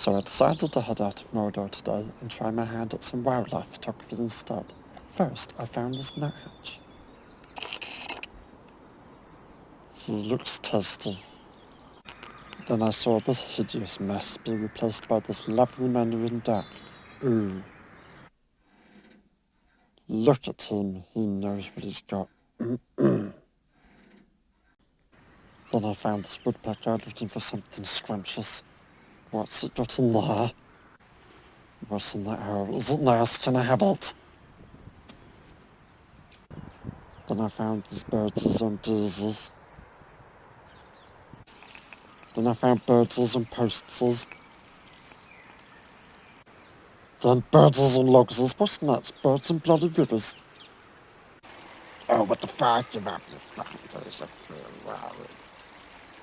So I decided to head out of Mordor today and try my hand at some wildlife photography instead. First, I found this nuthatch. He looks tasty. Then I saw this hideous mess be replaced by this lovely mandarin duck. Ooh. Look at him, he knows what he's got. Then I found this woodpecker looking for something scrumptious. What's it got in there? What's in that hole? Is it nice? Can I have it? Then I found these birds on daisies. Then I found birds and postses. Then birds and logs. What's next? Birds and bloody rivers. Oh, what the fuck? Give up, you fucking piece of food.